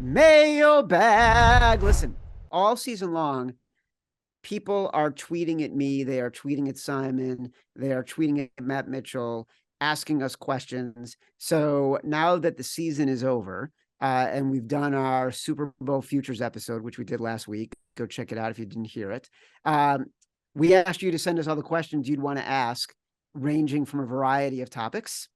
Mailbag. Listen, all season long, people are tweeting at me. They are tweeting at Simon. They are tweeting at Matt Mitchell, asking us questions. So now that the season is over, and we've done our Super Bowl futures episode, which we did last week, go check it out if you didn't hear it. We asked you to send us all the questions you'd want to ask, ranging from a variety of topics.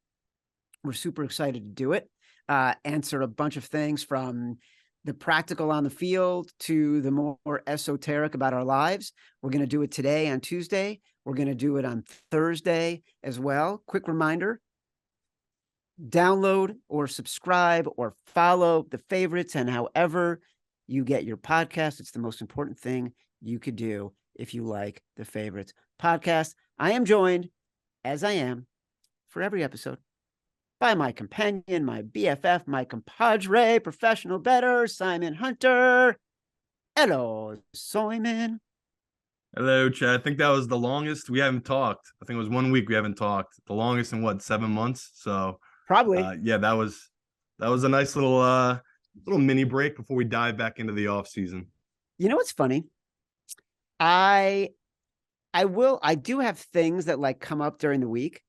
We're super excited to do it. Answer a bunch of things from the practical on the field to the more esoteric about our lives. We're going to do it today on Tuesday. We're going to do it on Thursday as well. Quick reminder, download or subscribe or follow the favorites and however you get your podcast. It's the most important thing you could do if you like the favorites podcast. I am joined, as I am for every episode, by my companion, my BFF, my compadre, professional bettor, Simon Hunter. Hello, Simon. Hello, Chad. I think that was the longest we haven't talked. I think it was 1 week we haven't talked. The longest in 7 months. So probably, yeah, that was a nice little mini break before we dive back into the off season. You know what's funny? I do have things that like come up during the week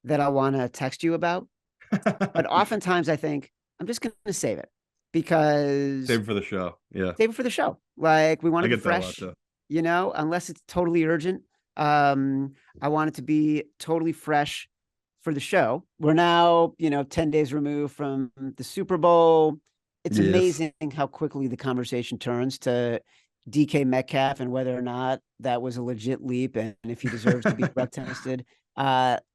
that I want to text you about. But oftentimes I think I'm just going to save it because save it for the show. Yeah. Save it for the show. Like we want to be fresh, unless it's totally urgent. I want it to be totally fresh for the show. We're now, 10 days removed from the Super Bowl. It's amazing how quickly the conversation turns to DK Metcalf and whether or not that was a legit leap and if he deserves to be drug tested,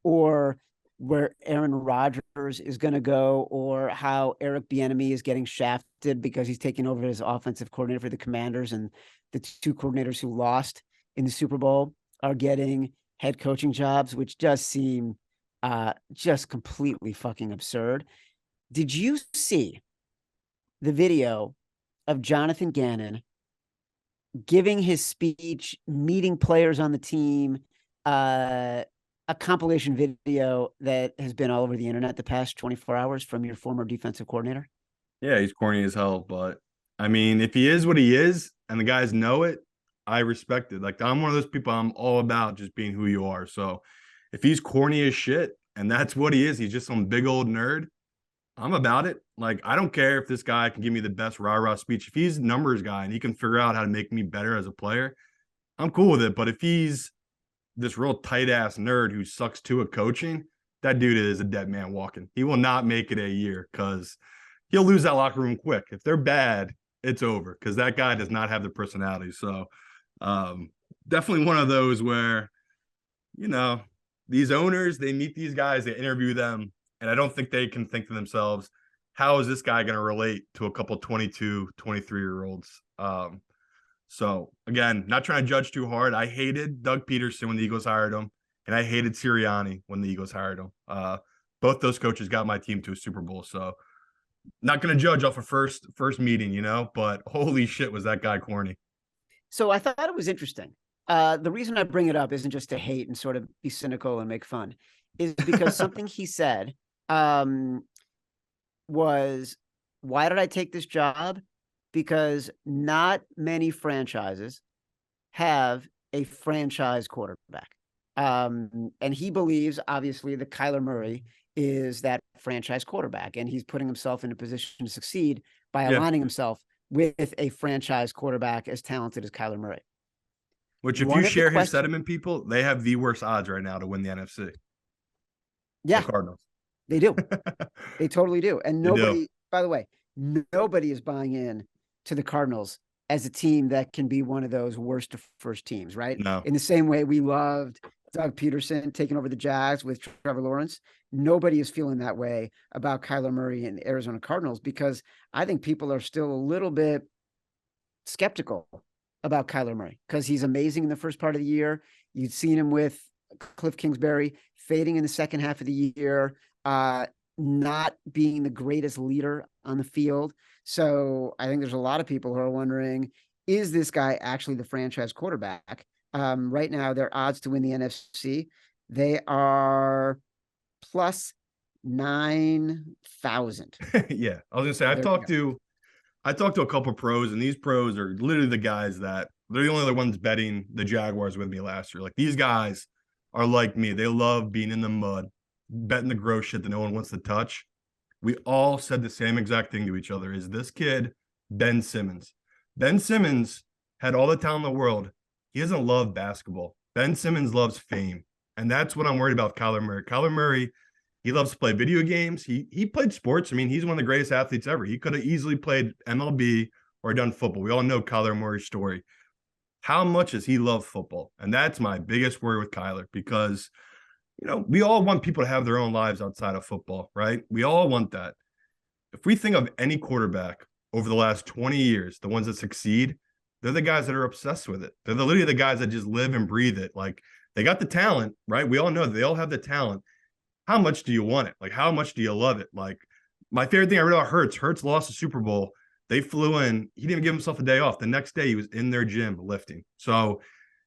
or where Aaron Rodgers is going to go, or how Eric Bieniemy is getting shafted because he's taking over as offensive coordinator for the Commanders, and the two coordinators who lost in the Super Bowl are getting head coaching jobs, which just seem just completely fucking absurd. Did you see the video of Jonathan Gannon giving his speech, meeting players on the team, a compilation video that has been all over the internet the past 24 hours from your former defensive coordinator? Yeah, he's corny as hell, but I mean, if he is what he is and the guys know it, I respect it. Like, I'm one of those people, I'm all about just being who you are. So if he's corny as shit and that's what he is, he's just some big old nerd, I'm about it. Like, I don't care if this guy can give me the best rah-rah speech. If he's a numbers guy and he can figure out how to make me better as a player, I'm cool with it. But if he's this real tight ass nerd who sucks too at coaching, that dude is a dead man walking. He will not make it a year because he'll lose that locker room quick. If they're bad, it's over because that guy does not have the personality. So definitely one of those where, these owners, they meet these guys, they interview them, and I don't think they can think to themselves, how is this guy going to relate to a couple 22, 23-year-olds? So, again, not trying to judge too hard. I hated Doug Peterson when the Eagles hired him, and I hated Sirianni when the Eagles hired him. Both those coaches got my team to a Super Bowl. So, not going to judge off a first meeting, but holy shit, was that guy corny. So I thought it was interesting. The reason I bring it up isn't just to hate and sort of be cynical and make fun, is because something he said was, why did I take this job? Because not many franchises have a franchise quarterback. And he believes, obviously, that Kyler Murray is that franchise quarterback, and he's putting himself in a position to succeed by aligning himself with a franchise quarterback as talented as Kyler Murray. Which, if you share his sentiment, people, they have the worst odds right now to win the NFC. Yeah. The Cardinals. They do. They totally do. And nobody, by the way, nobody is buying in to the Cardinals as a team that can be one of those worst of first teams, right? No. In the same way we loved Doug Peterson taking over the Jags with Trevor Lawrence, nobody is feeling that way about Kyler Murray and the Arizona Cardinals, because I think people are still a little bit skeptical about Kyler Murray because he's amazing in the first part of the year. You'd seen him with Cliff Kingsbury fading in the second half of the year, not being the greatest leader on the field. So I think there's a lot of people who are wondering, is this guy actually the franchise quarterback? Right now, their odds to win the NFC, they are plus 9,000. Yeah, I was gonna say, I've talked to I talked to a couple pros, and these pros are literally the guys that they're the only other ones betting the Jaguars with me last year. Like, these guys are like me. They love being in the mud, betting the gross shit that no one wants to touch. We all said the same exact thing to each other: is this kid Ben Simmons? Ben Simmons had all the talent in the world. He doesn't love basketball. Ben Simmons loves fame. And that's what I'm worried about with Kyler Murray. Kyler Murray, he loves to play video games. He played sports. I mean, he's one of the greatest athletes ever. He could have easily played MLB or done football. We all know Kyler Murray's story. How much does he love football? And that's my biggest worry with Kyler, because, you know, we all want people to have their own lives outside of football, right? We all want that. If we think of any quarterback over the last 20 years, the ones that succeed, they're the guys that are obsessed with it. They're literally the guys that just live and breathe it. Like, they got the talent, right? We all know they all have the talent. How much do you want it? Like, how much do you love it? Like, my favorite thing I read about Hurts. Hurts lost the Super Bowl. They flew in. He didn't even give himself a day off. The next day, he was in their gym lifting. So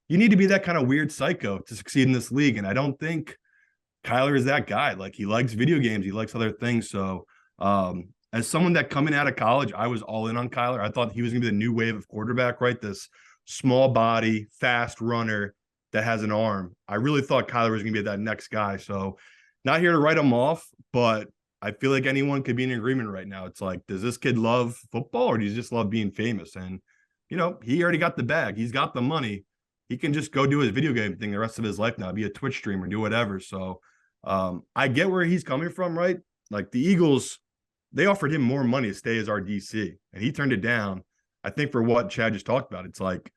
you need to be that kind of weird psycho to succeed in this league. And I don't think Kyler is that guy. Like, he likes video games. He likes other things. So as someone that coming out of college, I was all in on Kyler. I thought he was going to be the new wave of quarterback, right? This small body, fast runner that has an arm. I really thought Kyler was going to be that next guy. So not here to write him off, but I feel like anyone could be in agreement right now. It's like, does this kid love football, or does he just love being famous? And, you know, he already got the bag. He's got the money. He can just go do his video game thing the rest of his life now, be a Twitch streamer, do whatever. So I get where he's coming from, right? Like, the Eagles, they offered him more money to stay as our DC, and he turned it down. I think for what Chad just talked about, it's like,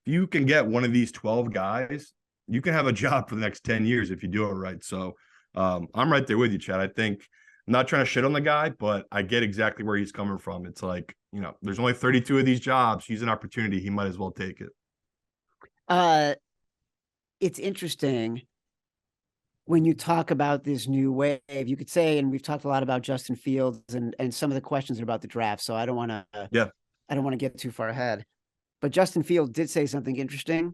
if you can get one of these 12 guys, you can have a job for the next 10 years if you do it right. So I'm right there with you, Chad. I think, I'm not trying to shit on the guy, but I get exactly where he's coming from. It's like, you know, there's only 32 of these jobs. He's an opportunity. He might as well take it. It's interesting when you talk about this new wave. You could say, and we've talked a lot about Justin Fields and some of the questions are about the draft. So I don't want to get too far ahead. But Justin Fields did say something interesting.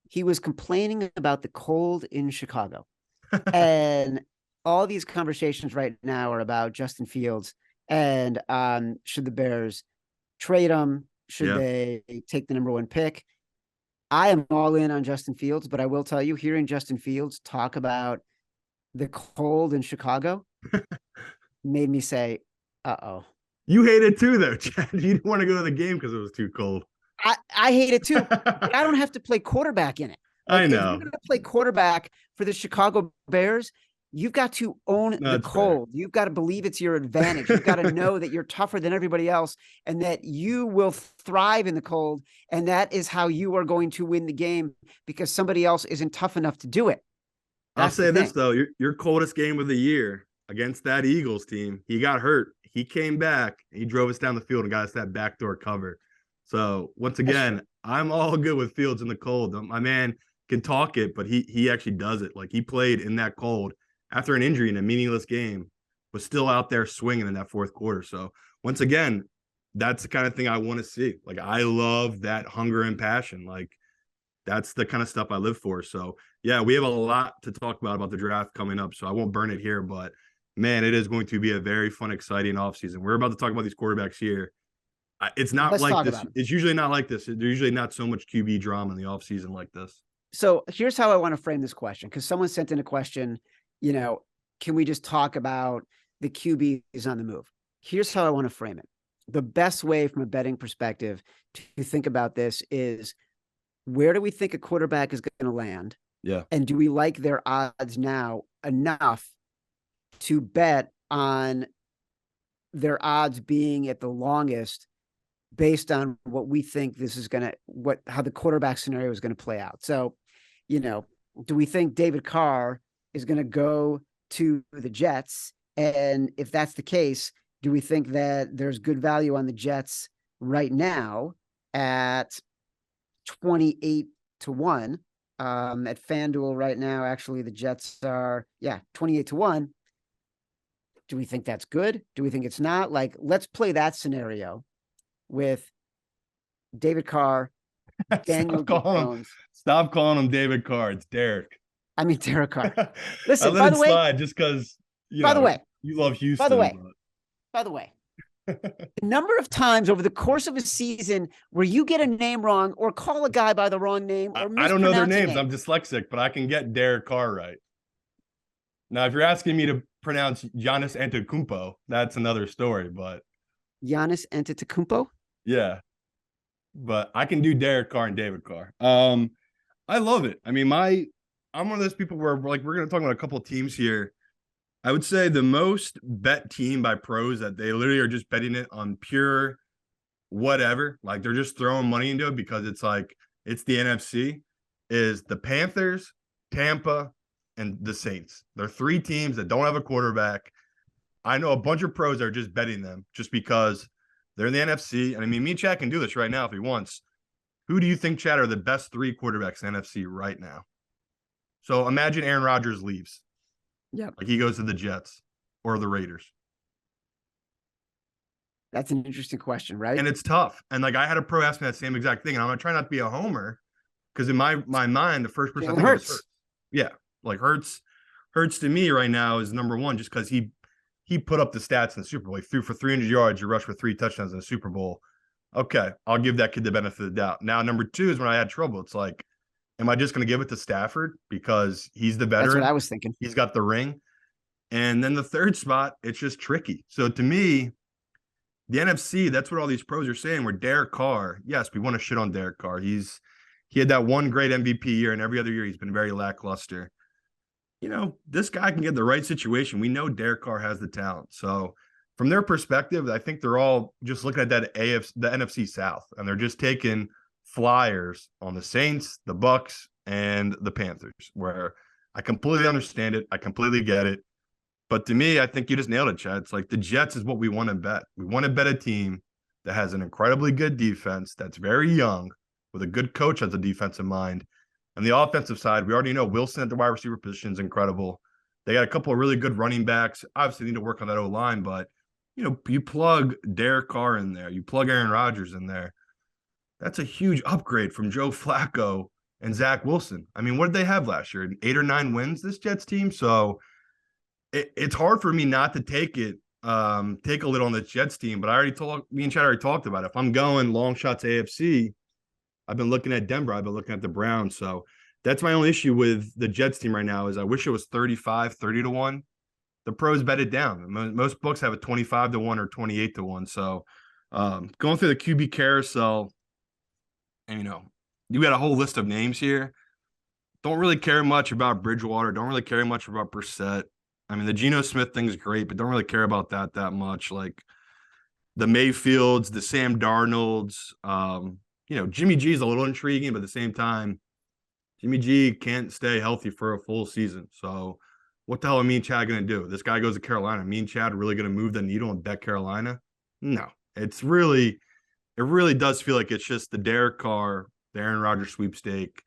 He was complaining about the cold in Chicago. And all these conversations right now are about Justin Fields and should the Bears trade him? Should they take the number 1 pick? I am all in on Justin Fields, but I will tell you, hearing Justin Fields talk about the cold in Chicago made me say, uh-oh. You hate it too, though, Chad. You didn't want to go to the game because it was too cold. I hate it too, but I don't have to play quarterback in it. Like, I know. If you're going to play quarterback for the Chicago Bears, you've got to own the cold. Fair. You've got to believe it's your advantage. You've got to know that you're tougher than everybody else and that you will thrive in the cold. And that is how you are going to win the game, because somebody else isn't tough enough to do it. I'll say this, though. Your coldest game of the year against that Eagles team, he got hurt. He came back. He drove us down the field and got us that backdoor cover. So, once again, I'm all good with Fields in the cold. My man can talk it, but he actually does it. Like, he played in that cold after an injury in a meaningless game, was still out there swinging in that fourth quarter. So, once again, that's the kind of thing I want to see. Like, I love that hunger and passion. Like, that's the kind of stuff I live for. So, yeah, we have a lot to talk about the draft coming up, so I won't burn it here. But, man, it is going to be a very fun, exciting offseason. We're about to talk about these quarterbacks here. It's not like this. It's usually not like this. There's usually not so much QB drama in the offseason like this. So here's how I want to frame this question, because someone sent in a question, you know, can we just talk about the QBs on the move? Here's how I want to frame it. The best way from a betting perspective to think about this is, where do we think a quarterback is going to land? Yeah. And do we like their odds now enough to bet on their odds being at the longest based on what we think this is going to, how the quarterback scenario is going to play out? So, you know, do we think David Carr is going to go to the Jets? And if that's the case, do we think that there's good value on the Jets right now at 28-1 at FanDuel right now? Actually, the Jets are 28-1. Do we think that's good? Do we think it's not? Like, let's play that scenario with David Carr, Daniel Jones. Stop calling him David Carr. It's Derek. I mean, Derek Carr. Listen, I let it slide just because you love Houston. By the way, The number of times over the course of a season where you get a name wrong or call a guy by the wrong name or I don't know their names. name. I'm dyslexic, but I can get Derek Carr right. Now, if you're asking me to pronounce Giannis Antetokounmpo, that's another story. But Giannis Antetokounmpo? Yeah. But I can do Derek Carr and David Carr. I love it. I mean, I'm one of those people where like we're going to talk about a couple of teams here. I would say the most bet team by pros that they literally are just betting it on pure whatever. Like they're just throwing money into it because it's like it's the NFC is the Panthers, Tampa, and the Saints. They're three teams that don't have a quarterback. I know a bunch of pros are just betting them just because they're in the NFC. And I mean, me and Chad can do this right now if he wants. Who do you think, Chad, are the best three quarterbacks in the NFC right now? So imagine Aaron Rodgers leaves. Yeah. Like he goes to the Jets or the Raiders. That's an interesting question, right? And it's tough. And like I had a pro ask me that same exact thing. And I'm going to try not to be a homer because in my mind, the first person I think of is Hurts. Yeah. Like Hurts to me right now is number one just because he put up the stats in the Super Bowl. He threw for 300 yards. He rushed for 3 touchdowns in the Super Bowl. Okay, I'll give that kid the benefit of the doubt. Now, number two is when I had trouble. It's like, am I just going to give it to Stafford because he's the veteran? That's what I was thinking. He's got the ring. And then the third spot, it's just tricky. So to me, the NFC, that's what all these pros are saying. Where Derek Carr, yes, we want to shit on Derek Carr. He had that one great MVP year, and every other year he's been very lackluster. You know, this guy can get the right situation. We know Derek Carr has the talent. So from their perspective, I think they're all just looking at the NFC South, and they're just taking flyers on the Saints, the Bucks, and the Panthers, where I completely understand it. I completely get it. But to me, I think you just nailed it, Chad. It's like the Jets is what we want to bet. We want to bet a team that has an incredibly good defense, that's very young, with a good coach as a defensive mind. On the offensive side, we already know Wilson at the wide receiver position is incredible. They got a couple of really good running backs. Obviously, need to work on that O-line, but you know, you plug Derek Carr in there, you plug Aaron Rodgers in there. That's a huge upgrade from Joe Flacco and Zach Wilson. I mean, what did they have last year? 8 or 9 wins, this Jets team. So it's hard for me not to take a lid on the Jets team, but me and Chad already talked about it. If I'm going long shots AFC, I've been looking at Denver. I've been looking at the Browns. So that's my only issue with the Jets team right now is I wish it was 30-1. The pros bet it down. Most books have a 25-1 or 28-1. So going through the QB carousel, and you know, you got a whole list of names here. Don't really care much about Bridgewater. Don't really care much about Brissett. I mean, the Geno Smith thing is great, but don't really care about that much. Like the Mayfields, the Sam Darnolds, you know, Jimmy G is a little intriguing, but at the same time, Jimmy G can't stay healthy for a full season. So what the hell are me and Chad going to do? This guy goes to Carolina. Me and Chad are really going to move the needle and bet Carolina? No. It really does feel like it's just the Derek Carr, the Aaron Rodgers sweepstake,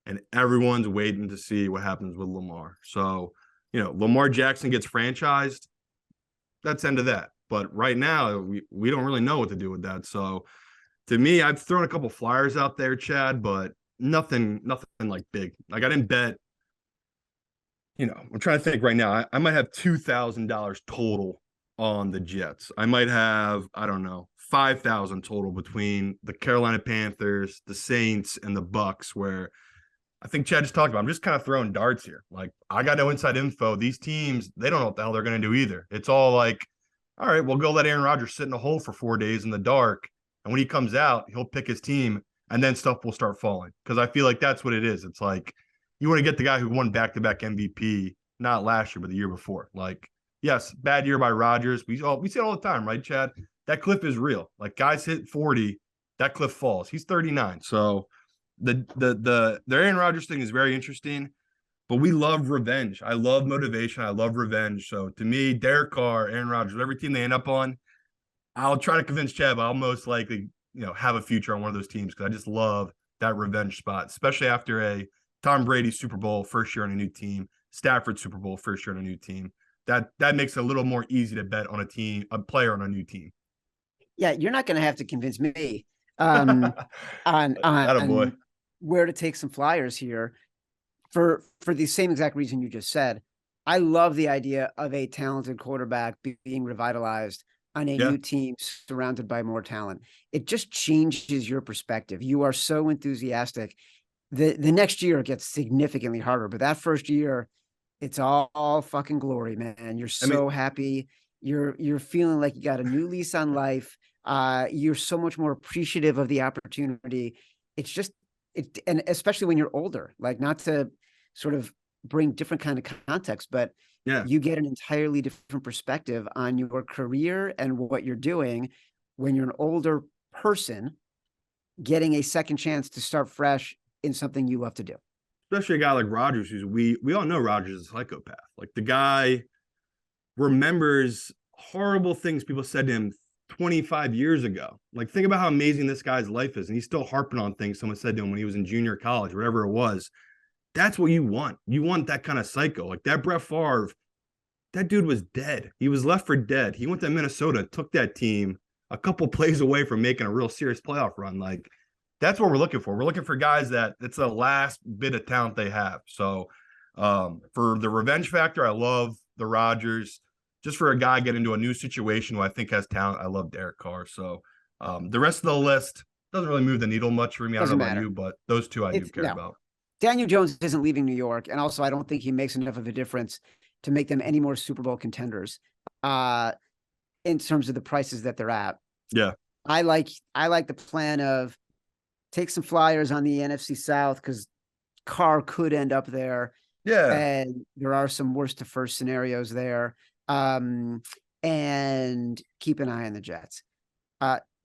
and everyone's waiting to see what happens with Lamar. So, you know, Lamar Jackson gets franchised. That's the end of that. But right now, we don't really know what to do with that. So to me, I've thrown a couple flyers out there, Chad, but nothing like big. Like I didn't bet, you know, I'm trying to think right now. I might have $2,000 total on the Jets. I might have, I don't know, 5,000 total between the Carolina Panthers, the Saints, and the Bucks, where I think Chad just talked about. I'm just kind of throwing darts here. Like I got no inside info. These teams, they don't know what the hell they're going to do either. It's all like, all right, we'll go let Aaron Rodgers sit in a hole for 4 days in the dark. And when he comes out, he'll pick his team and then stuff will start falling. Because I feel like that's what it is. It's like you want to get the guy who won back-to-back MVP, not last year, but the year before. Like, yes, bad year by Rodgers. We see it all the time, right, Chad? That cliff is real. Like guys hit 40, that cliff falls. He's 39. So the Aaron Rodgers thing is very interesting. But we love revenge. I love motivation. I love revenge. So to me, Derek Carr, Aaron Rodgers, whatever team they end up on, I'll try to convince Chad, but I'll most likely, you know, have a future on one of those teams because I just love that revenge spot, especially after a Tom Brady Super Bowl first year on a new team, Stafford Super Bowl first year on a new team. That makes it a little more easy to bet on a player on a new team. Yeah, you're not going to have to convince me on where to take some flyers here. For the same exact reason you just said. I love the idea of a talented quarterback being revitalized on a new team surrounded by more talent. It just changes your perspective. You are so enthusiastic. The next year gets significantly harder, but that first year, it's all fucking glory, man. You're so happy. You're feeling like you got a new lease on life. You're so much more appreciative of the opportunity. It's just and especially when you're older, like, not to sort of bring different kind of context, but you get an entirely different perspective on your career and what you're doing when you're an older person getting a second chance to start fresh in something you love to do. Especially a guy like Rodgers, who's we all know Rodgers is a psychopath. Like, the guy remembers horrible things people said to him 25 years ago. Like, think about how amazing this guy's life is, and he's still harping on things someone said to him when he was in junior college, whatever it was. That's what you want. You want that kind of psycho. Like that Brett Favre, that dude was dead. He was left for dead. He went to Minnesota, took that team a couple plays away from making a real serious playoff run. Like, that's what we're looking for. We're looking for guys that it's the last bit of talent they have. So for the revenge factor, I love the Rodgers. Just for a guy getting into a new situation who I think has talent, I love Derek Carr. So the rest of the list doesn't really move the needle much for me. I don't know about you, but those two I do care about. Daniel Jones isn't leaving New York, and also I don't think he makes enough of a difference to make them any more Super Bowl contenders in terms of the prices that they're at. Yeah. I like the plan of take some flyers on the NFC South because Carr could end up there. Yeah. And there are some worst to first scenarios there. And keep an eye on the Jets.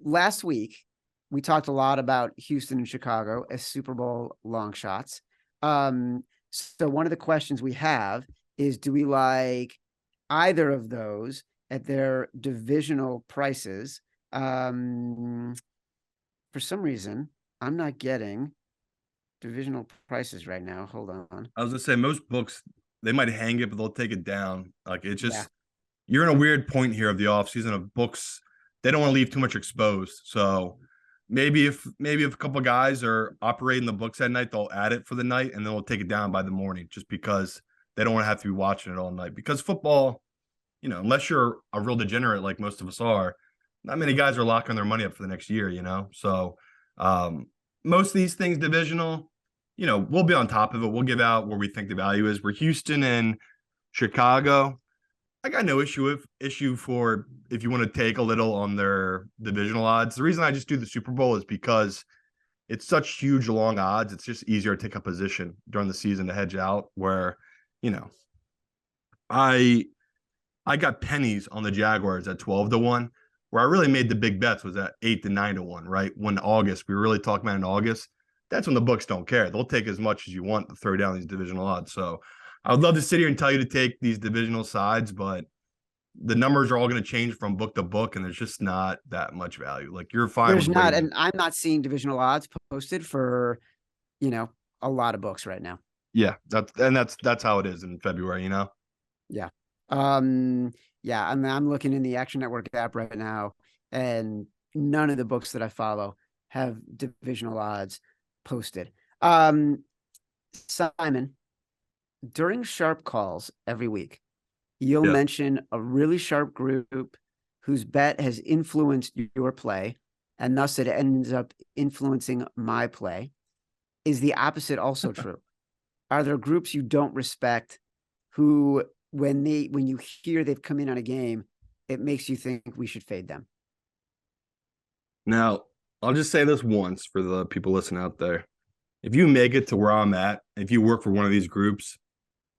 Last week, we talked a lot about Houston and Chicago as Super Bowl long shots. So one of the questions we have is, do we like either of those at their divisional prices? For some reason, I'm not getting divisional prices right now. Hold on. I was gonna say, most books, they might hang it, but they'll take it down. Like, it's just, you're in a weird point here of the offseason of books. They don't want to leave too much exposed. So maybe if a couple of guys are operating the books at night, they'll add it for the night and then they'll take it down by the morning, just because they don't want to have to be watching it all night. Because football, unless you're a real degenerate like most of us are, not many guys are locking their money up for the next year, So most of these things divisional, we'll be on top of it. We'll give out where we think the value is. We're Houston and Chicago. I got no issue for if you want to take a little on their divisional odds. The reason I just do the Super Bowl is because it's such huge long odds. It's just easier to take a position during the season to hedge out, where, I got pennies on the Jaguars at 12-1. Where I really made the big bets was at 8 to 9-1, right? When August, we were really talking about in August. That's when the books don't care. They'll take as much as you want to throw down these divisional odds. So I would love to sit here and tell you to take these divisional sides, but the numbers are all going to change from book to book, and there's just not that much value. Like, you're fine. There's not, and I'm not seeing divisional odds posted for, a lot of books right now. Yeah, that's how it is in February, Yeah. Yeah, I'm looking in the Action Network app right now, and none of the books that I follow have divisional odds posted. Simon, during sharp calls every week, you'll mention a really sharp group whose bet has influenced your play, and thus it ends up influencing my play. Is the opposite also true? Are there groups you don't respect who, when you hear they've come in on a game, it makes you think we should fade them? Now, I'll just say this once for the people listening out there. If you make it to where I'm at, if you work for one of these groups,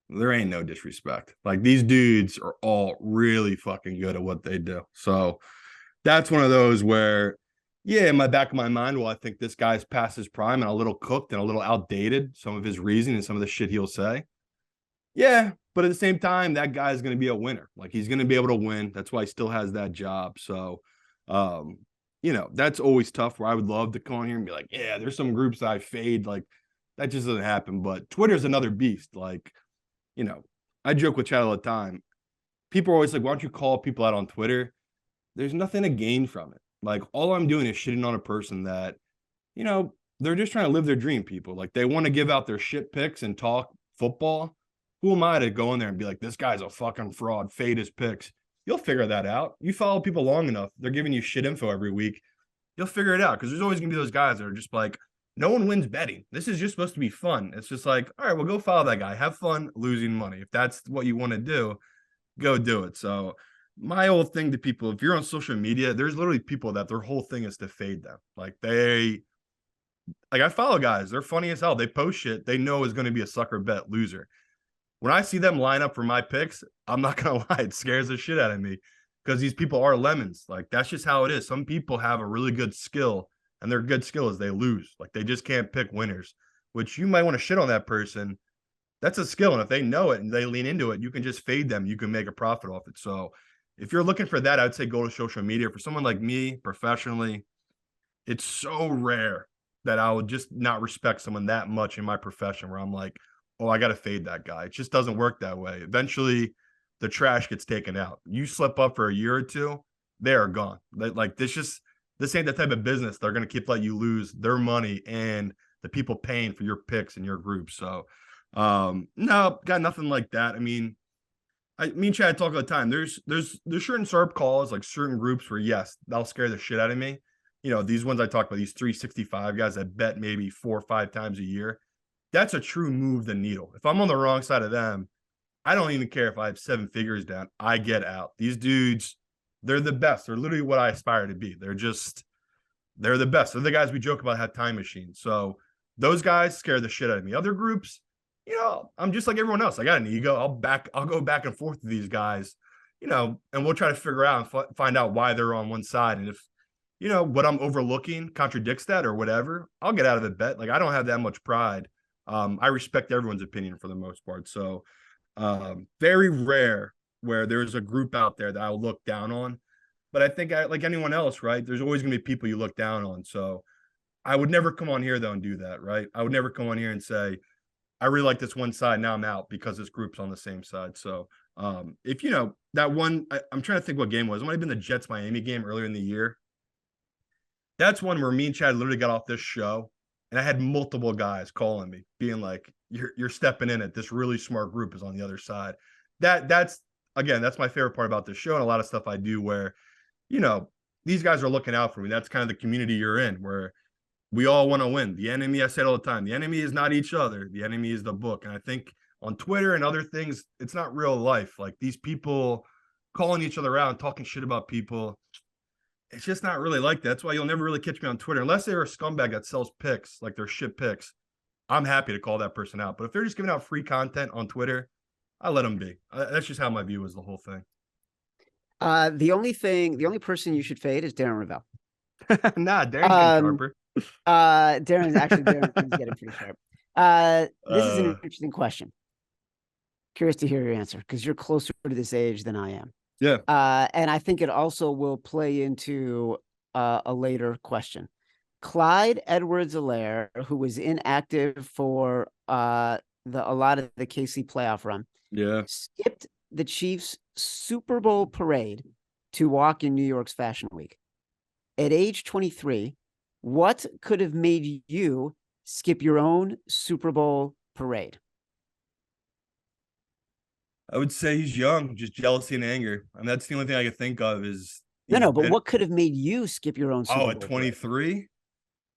there ain't no disrespect. Like, these dudes are all really fucking good at what they do. So that's one of those where, in my back of my mind, I think this guy's past his prime and a little cooked and a little outdated, some of his reasoning and some of the shit he'll say. Yeah, but at the same time, that guy's going to be a winner. Like, he's going to be able to win. That's why he still has that job. So, that's always tough, where I would love to come on here and be like, yeah, there's some groups that I fade. Like, that just doesn't happen. But Twitter's another beast. Like, I joke with Chad all the time. People are always like, why don't you call people out on Twitter? There's nothing to gain from it. Like, all I'm doing is shitting on a person that, they're just trying to live their dream, people. Like, they want to give out their shit picks and talk football. Who am I to go in there and be like, this guy's a fucking fraud, fade his picks? you'll figure that out. You follow people long enough, they're giving you shit info every week. You'll figure it out, because there's always gonna be those guys that are just like, no one wins betting. This is just supposed to be fun. It's just like, all right, well, go follow that guy. Have fun losing money. If that's what you want to do, go do it. So my whole thing to people, if you're on social media, there's literally people that their whole thing is to fade them. Like I follow guys. They're funny as hell. They post shit they know is going to be a sucker bet loser. When I see them line up for my picks, I'm not going to lie. It scares the shit out of me, because these people are lemons. Like, that's just how it is. Some people have a really good skill, and their good skill is they lose. Like, they just can't pick winners, which you might want to shit on that person. That's a skill. And if they know it and they lean into it, you can just fade them. You can make a profit off it. So if you're looking for that, I'd say go to social media. For someone like me, professionally, it's so rare that I would just not respect someone that much in my profession, where I'm like, oh, I got to fade that guy. It just doesn't work that way. Eventually, the trash gets taken out. You slip up for a year or two, they are gone. Like, this ain't the type of business they're going to keep letting you lose their money and the people paying for your picks in your group. So, no, got nothing like that. I mean, me and Chad talk all the time. There's certain SERP calls, like certain groups where, yes, that'll scare the shit out of me. You know, these ones I talk about, these 365 guys that bet maybe 4 or 5 times a year. That's a true move the needle. If I'm on the wrong side of them, I don't even care if I have 7 figures down. I get out. These dudes, they're the best. They're literally what I aspire to be. They're the best. They're the guys we joke about have time machines. So those guys scare the shit out of me. Other groups, you know, I'm just like everyone else. I got an ego. I'll go back and forth with these guys, you know, and we'll try to figure out and find out why they're on one side. And if, you know, what I'm overlooking contradicts that or whatever, I'll get out of the bet. Like, I don't have that much pride. I respect everyone's opinion for the most part. So very rare where there's a group out there that I'll look down on. But I think like anyone else, right, there's always going to be people you look down on. So I would never come on here, though, and do that, right? I would never come on here and say, I really like this one side, now I'm out because this group's on the same side. So if, you know, that one, I'm trying to think what game it was. It might have been the Jets-Miami game earlier in the year. That's one where me and Chad literally got off this show, and I had multiple guys calling me, being like, you're stepping in it. This really smart group is on the other side. That's my favorite part about this show, and a lot of stuff I do where, you know, these guys are looking out for me. That's kind of the community you're in, where we all want to win. The enemy, I say it all the time, the enemy is not each other. The enemy is the book. And I think on Twitter and other things, it's not real life. Like, these people calling each other out and talking shit about people, it's just not really like that. That's why you'll never really catch me on Twitter, unless they're a scumbag that sells picks, like their shit picks. I'm happy to call that person out. But if they're just giving out free content on Twitter, I let them be. That's just how my view is the whole thing. The only person you should fade is Darren Ravel. Nah, Darren's getting sharper. Darren's getting pretty sharp. This is an interesting question. Curious to hear your answer, because you're closer to this age than I am. Yeah. And I think it also will play into a later question. Clyde Edwards-Helaire, who was inactive for a lot of the KC playoff run, skipped the Chiefs' Super Bowl parade to walk in New York's Fashion Week. At age 23, what could have made you skip your own Super Bowl parade? I would say he's young, just jealousy and anger. I mean, that's the only thing I could think of is... No, but what could have made you skip your own Super Bowl at 23? Parade?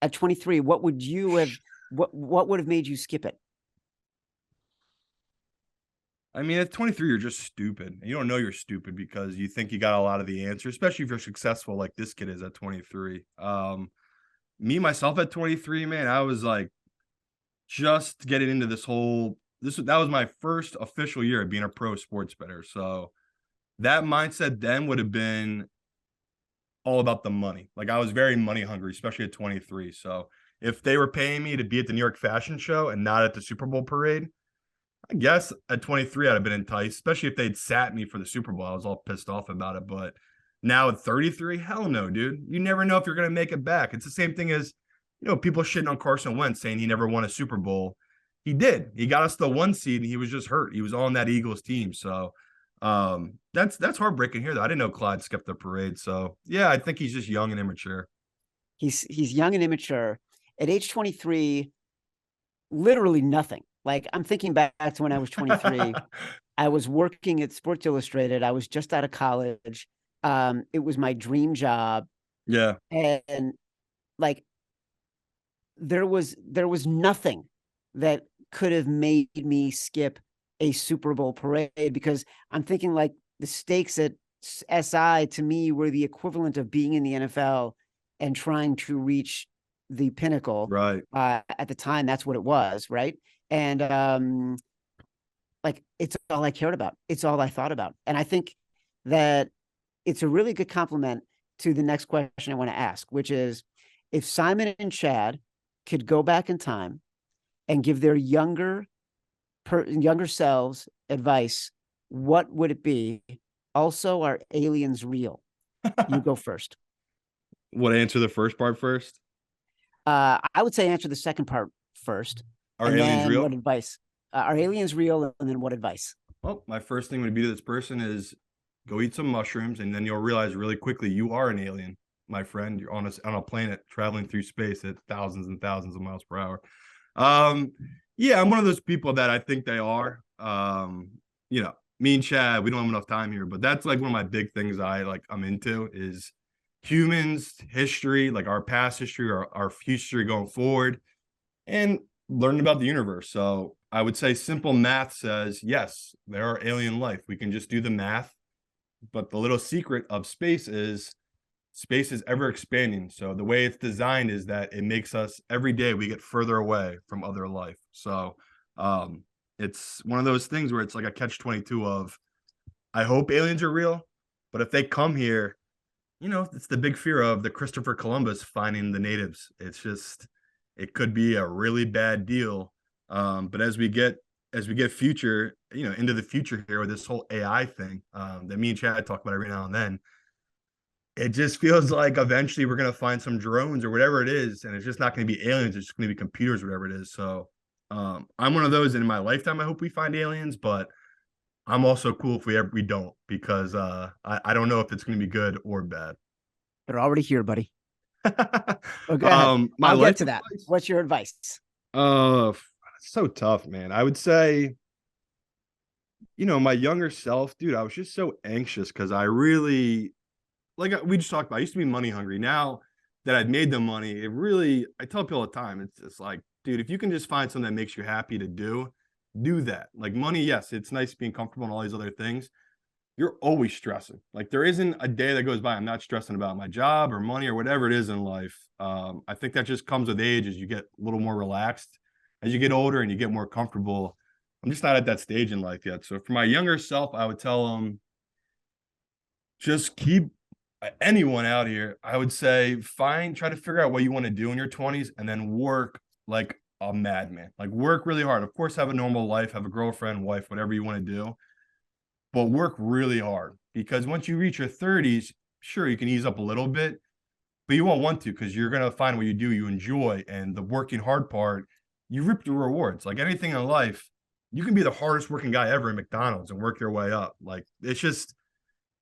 At 23, what would you have... What would have made you skip it? I mean, at 23, you're just stupid. You don't know you're stupid because you think you got a lot of the answers, especially if you're successful like this kid is at 23. Me, myself at 23, man, I was like just getting into this whole... That was my first official year of being a pro sports bettor. So that mindset then would have been all about the money. Like, I was very money hungry, especially at 23. So if they were paying me to be at the New York Fashion Show and not at the Super Bowl parade, I guess at 23, I'd have been enticed, especially if they'd sat me for the Super Bowl. I was all pissed off about it. But now at 33, hell no, dude. You never know if you're going to make it back. It's the same thing as, you know, people shitting on Carson Wentz saying he never won a Super Bowl. He did. He got us the 1 seed, and he was just hurt. He was on that Eagles team. So that's heartbreaking here, though. I didn't know Clyde skipped the parade. So, yeah, I think he's just young and immature. He's young and immature. At age 23, literally nothing Like, I'm thinking back to when I was 23. I was working at Sports Illustrated. I was just out of college. It was my dream job. Yeah. And like, there was nothing that could have made me skip a Super Bowl parade, because I'm thinking like the stakes at SI to me were the equivalent of being in the NFL and trying to reach the pinnacle. Right. At the time, that's what it was, right? And like, it's all I cared about. It's all I thought about. And I think that it's a really good compliment to the next question I want to ask, which is, if Simon and Chad could go back in time and give their younger selves advice, what would it be? Also, are aliens real? You go first. What, answer the first part first? I would say answer the second part first. Are aliens real? What advice? Are aliens real? And then what advice? Well, my first thing would be to this person is go eat some mushrooms, and then you'll realize really quickly you are an alien, my friend. You're on a planet traveling through space at thousands and thousands of miles per hour. Yeah, I'm one of those people that I think they are. You know, me and Chad, we don't have enough time here, but that's like one of my big things I'm into is humans, history, like our past history, our future going forward, and learning about the universe. So I would say simple math says, yes, there are alien life. We can just do the math. But the little secret of space is ever expanding. So the way it's designed is that it makes us, every day we get further away from other life. So it's one of those things where it's like a catch-22 of, I hope aliens are real, but if they come here, you know, it's the big fear of the Christopher Columbus finding the natives. It's just, it could be a really bad deal. But as we get future, you know, into the future here with this whole AI thing that me and Chad talk about every now and then, it just feels like eventually we're going to find some drones or whatever it is, and it's just not going to be aliens. It's just going to be computers, whatever it is. So I'm one of those, and in my lifetime, I hope we find aliens, but I'm also cool if we don't, because I don't know if it's going to be good or bad. They're already here, buddy. Oh, go ahead. I'll get to that. Advice? What's your advice? It's so tough, man. I would say, you know, my younger self, dude, I was just so anxious because I really, like we just talked about, I used to be money hungry. Now that I've made the money, I tell people all the time, it's just like, dude, if you can just find something that makes you happy to do that. Like money, yes, it's nice being comfortable and all these other things. You're always stressing. Like there isn't a day that goes by I'm not stressing about my job or money or whatever it is in life. I think that just comes with age as you get a little more relaxed. As you get older and you get more comfortable, I'm just not at that stage in life yet. So for my younger self, I would tell them, just keep anyone out here. I would say try to figure out what you want to do in your 20s and then work like a madman. Like work really hard. Of course, have a normal life, have a girlfriend, wife, whatever you want to do, but work really hard, because once you reach your 30s, sure, you can ease up a little bit, but you won't want to, because you're going to find what you do you enjoy, and the working hard part, you reap the rewards. Like anything in life, you can be the hardest working guy ever in McDonald's and work your way up. Like it's just,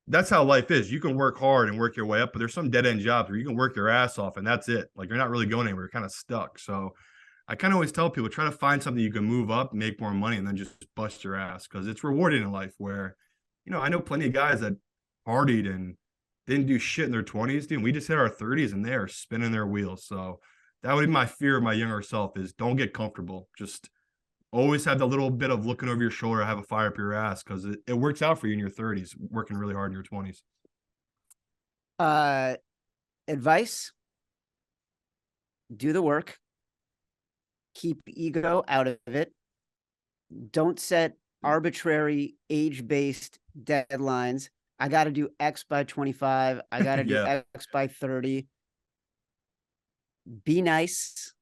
that's how life is. You can work hard and work your way up, but there's some dead end jobs where you can work your ass off and that's it. Like you're not really going anywhere. You're kind of stuck. So I kind of always tell people, try to find something you can move up, make more money, and then just bust your ass, because it's rewarding in life. Where, you know, I know plenty of guys that partied and didn't do shit in their 20s, dude. We just hit our 30s and they are spinning their wheels. So that would be my fear of my younger self, is don't get comfortable. Just always have that little bit of looking over your shoulder, have a fire up your ass, because it works out for you in your 30s, working really hard in your 20s. Advice: do the work. Keep ego out of it. Don't set arbitrary age-based deadlines. I got to do X by 25. I got to do X by 30. Be nice.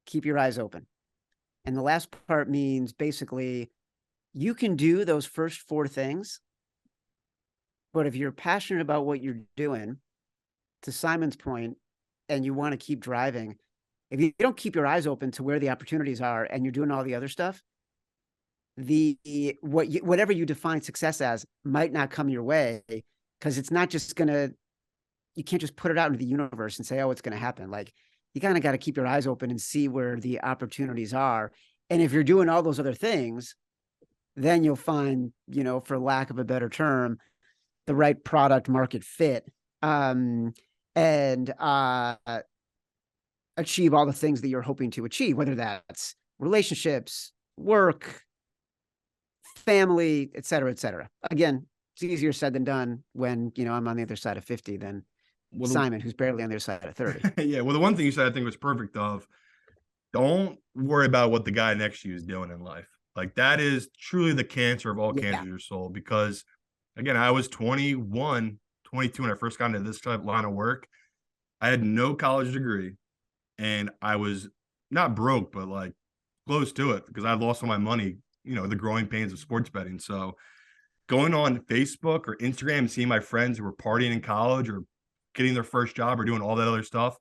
Keep your eyes open. And the last part means basically you can do those first 4 things, but if you're passionate about what you're doing, to Simon's point, and you want to keep driving, if you don't keep your eyes open to where the opportunities are and you're doing all the other stuff, whatever you define success as might not come your way, because it's not just you can't just put it out into the universe and say, oh, it's going to happen. Like you kind of got to keep your eyes open and see where the opportunities are. And if you're doing all those other things, then you'll find, for lack of a better term, the right product market fit, and achieve all the things that you're hoping to achieve, whether that's relationships, work, family, et cetera, et cetera. Again, it's easier said than done when, I'm on the other side of 50 than Simon, who's barely on the other side of 30. Yeah. Well, the one thing you said I think was perfect of, don't worry about what the guy next to you is doing in life. Like, that is truly the cancer of all cancers of your soul. Because again, I was 21, 22 when I first got into this type of line of work. I had no college degree, and I was not broke, but like close to it, because I lost all my money, the growing pains of sports betting. So going on Facebook or Instagram and seeing my friends who were partying in college or getting their first job or doing all that other stuff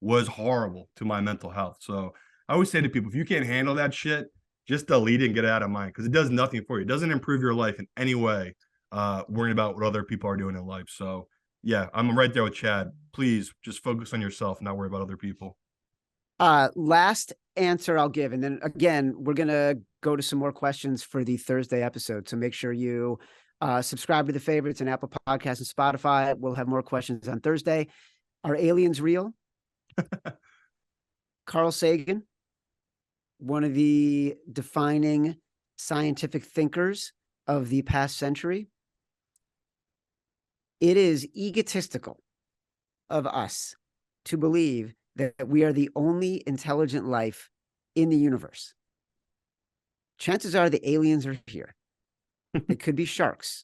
was horrible to my mental health. So I always say to people, if you can't handle that shit, just delete it and get it out of mind, because it does nothing for you. It doesn't improve your life in any way, worrying about what other people are doing in life. So yeah, I'm right there with Chad. Please just focus on yourself and not worry about other people. Last answer I'll give, and then again, we're going to go to some more questions for the Thursday episode. So make sure you subscribe to the favorites and Apple Podcasts and Spotify. We'll have more questions on Thursday. Are aliens real? Carl Sagan, one of the defining scientific thinkers of the past century. It is egotistical of us to believe that we are the only intelligent life in the universe. Chances are the aliens are here. They could be sharks.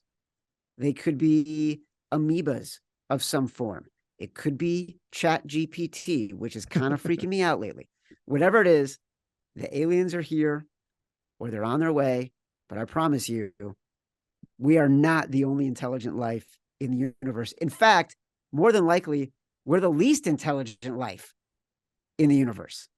They could be amoebas of some form. It could be ChatGPT, which is kind of freaking me out lately. Whatever it is, the aliens are here or they're on their way. But I promise you, we are not the only intelligent life in the universe. In fact, more than likely, we're the least intelligent life in the universe.